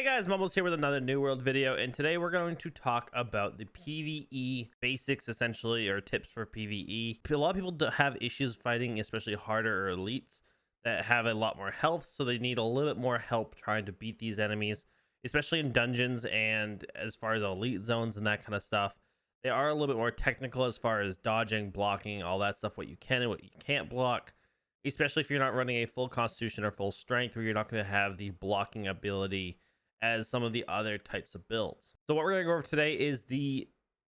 Hey guys, Mumbles here with another New World video, and today we're going to talk about the PvE basics, essentially, or tips for PvE. A lot of people have issues fighting, especially harder or elites that have a lot more health, so they need a little bit more help trying to beat these enemies, especially in dungeons and as far as elite zones and that kind of stuff. They are a little bit more technical as far as dodging, blocking, all that stuff, what you can and what you can't block, especially if you're not running a full constitution or full strength, where you're not going to have the blocking ability as some of the other types of builds. So what we're going to go over today is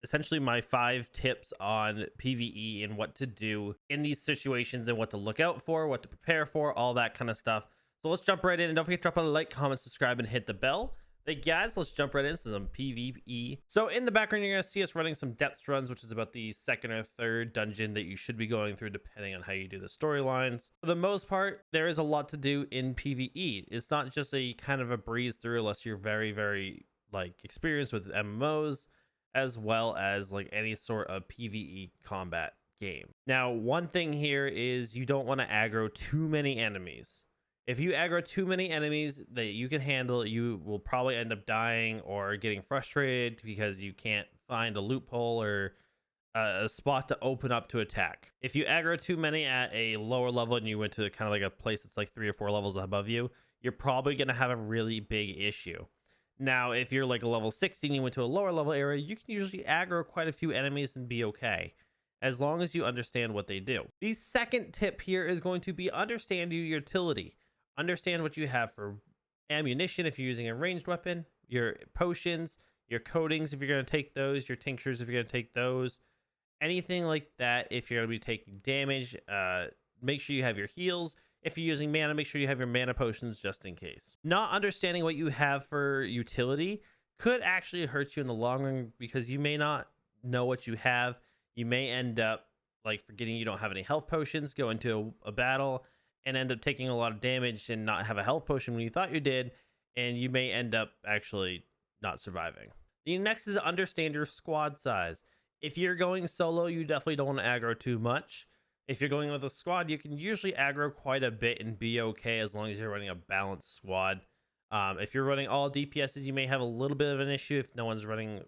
essentially my 5 tips on PvE and what to do in these situations and what to look out for, what to prepare for, all that kind of stuff. So let's jump right in, and don't forget to drop a like, comment, subscribe, and hit the bell. Hey guys, let's jump right into some PvE. So in the background, you're going to see us running some depth runs, which is about the 2nd or 3rd dungeon that you should be going through depending on how you do the storylines. For the most part, there is a lot to do in PvE. It's not just a kind of a breeze through unless you're very like experienced with MMOs, as well as like any sort of PvE combat game. Now, one thing here is you don't want to aggro too many enemies. If you aggro too many enemies that you can handle, you will probably end up dying or getting frustrated because you can't find a loophole or a spot to open up to attack. If you aggro too many at a lower level and you went to kind of like a place that's like 3 or 4 levels above you, you're probably going to have a really big issue. Now, if you're like a level 60 and you went to a lower level area, you can usually aggro quite a few enemies and be okay, as long as you understand what they do. The second tip here is going to be understand your utility. Understand what you have for ammunition if you're using a ranged weapon, your potions, your coatings if you're going to take those, your tinctures if you're going to take those, anything like that. If you're going to be taking damage, make sure you have your heals. If you're using mana, make sure you have your mana potions just in case. Not understanding what you have for utility could actually hurt you in the long run, because you may not know what you have. You may end up like forgetting you don't have any health potions, go into a battle and end up taking a lot of damage and not have a health potion when you thought you did, and you may end up actually not surviving. The next is understand your squad size. If you're going solo, you definitely don't want to aggro too much. If you're going with a squad, you can usually aggro quite a bit and be okay, as long as you're running a balanced squad. If you're running all DPSs, you may have a little bit of an issue if no one's running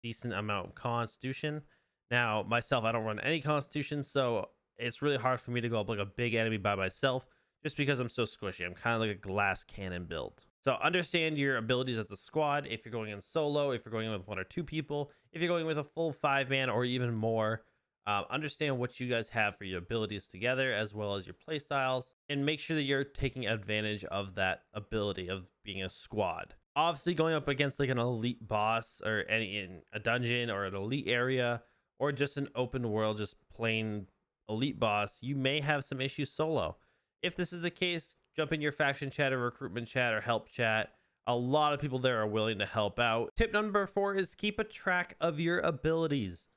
decent amount of constitution. Now, myself, I don't run any constitution, so it's really hard for me to go up like a big enemy by myself, just because I'm so squishy. I'm kind of like a glass cannon build. So understand your abilities as a squad. If you're going in solo, if you're going with 1 or 2 people, if you're going with a full 5-man or even more, understand what you guys have for your abilities together, as well as your play styles, and make sure that you're taking advantage of that ability of being a squad. Obviously, going up against like an elite boss or in a dungeon or an elite area, or just an open world, just plain elite boss, you may have some issues solo. If this is the case, jump in your faction chat or recruitment chat or help chat. A lot of people there are willing to help out. Tip number 4 is keep a track of your abilities.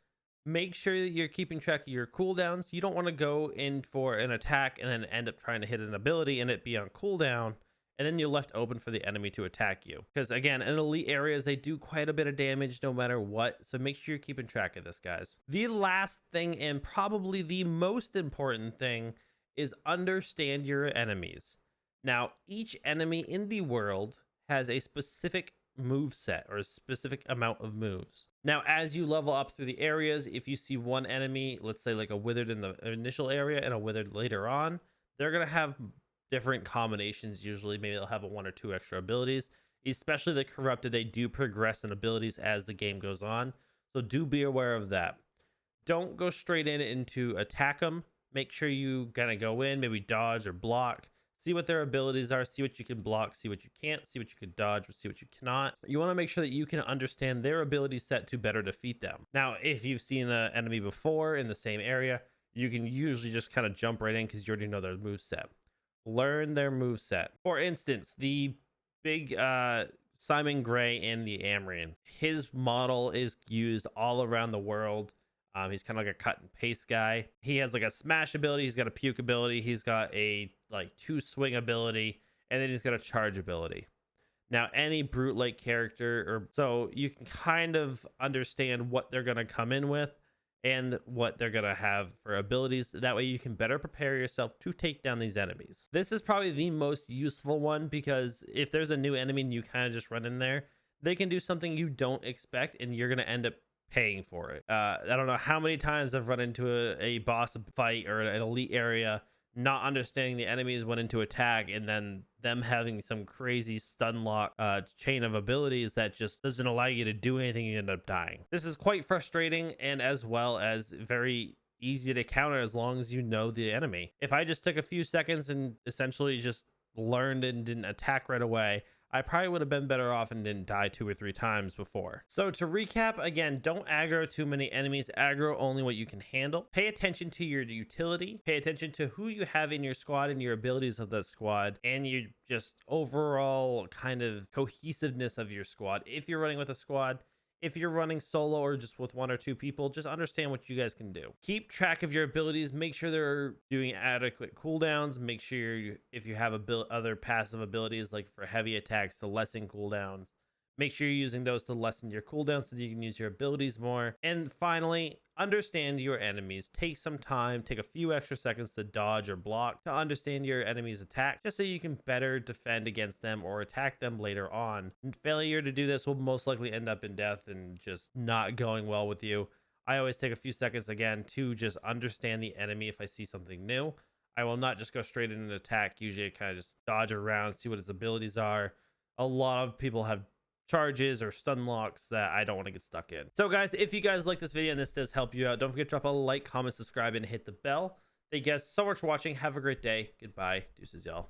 Make sure that you're keeping track of your cooldowns. You don't want to go in for an attack and then end up trying to hit an ability and it be on cooldown, and then you're left open for the enemy to attack you. Because again, in elite areas, they do quite a bit of damage no matter what. So make sure you're keeping track of this, guys. The last thing, and probably the most important thing, is understand your enemies. Now, each enemy in the world has a specific move set or a specific amount of moves. Now, as you level up through the areas, if you see one enemy, let's say like a withered in the initial area and a withered later on, they're going to have different combinations. Usually maybe they'll have 1 or 2 extra abilities. Especially the corrupted, they do progress in abilities as the game goes on, so do be aware of that. Don't go straight into attack them. Make sure you kind of go in, maybe dodge or block, see what their abilities are, see what you can block, see what you can't, see what you can dodge, or see what you cannot. You want to make sure that you can understand their ability set to better defeat them. Now, if you've seen an enemy before in the same area, you can usually just kind of jump right in because you already know their move set. Learn their move set. For instance, the big Simon Gray in the Amrian, his model is used all around the world. He's kind of like a cut and paste guy. He has like a smash ability, he's got a puke ability, he's got a like 2 swing ability, and then he's got a charge ability. Now, any brute like character, or so you can kind of understand what they're going to come in with and what they're gonna have for abilities. That way you can better prepare yourself to take down these enemies. This is probably the most useful one, because if there's a new enemy and you kind of just run in there, they can do something you don't expect and you're gonna end up paying for it. I don't know how many times I've run into a boss fight or an elite area, not understanding the enemies went into attack, and then them having some crazy stun lock chain of abilities that just doesn't allow you to do anything. You end up dying. This is quite frustrating, and as well as very easy to counter as long as you know the enemy. If I just took a few seconds and essentially just learned and didn't attack right away, I probably would have been better off and didn't die 2 or 3 times before. So to recap, again, don't aggro too many enemies. Aggro only what you can handle. Pay attention to your utility. Pay attention to who you have in your squad and your abilities of that squad, and your just overall kind of cohesiveness of your squad. If you're running with a squad, if you're running solo or just with 1 or 2 people, just understand what you guys can do. Keep track of your abilities. Make sure they're doing adequate cooldowns. Make sure if you have other passive abilities, like for heavy attacks to lessen cooldowns, make sure you're using those to lessen your cooldowns so that you can use your abilities more. And finally, understand your enemies. Take some time, take a few extra seconds to dodge or block to understand your enemy's attack, just so you can better defend against them or attack them later on. And failure to do this will most likely end up in death and just not going well with you. I always take a few seconds again to just understand the enemy if I see something new. I will not just go straight in an attack. Usually I kind of just dodge around, see what his abilities are. A lot of people have charges or stun locks that I don't want to get stuck in. So guys, if you guys like this video and this does help you out, don't forget to drop a like, comment, subscribe, and hit the bell. Thank you guys so much for watching. Have a great day. Goodbye. Deuces, y'all.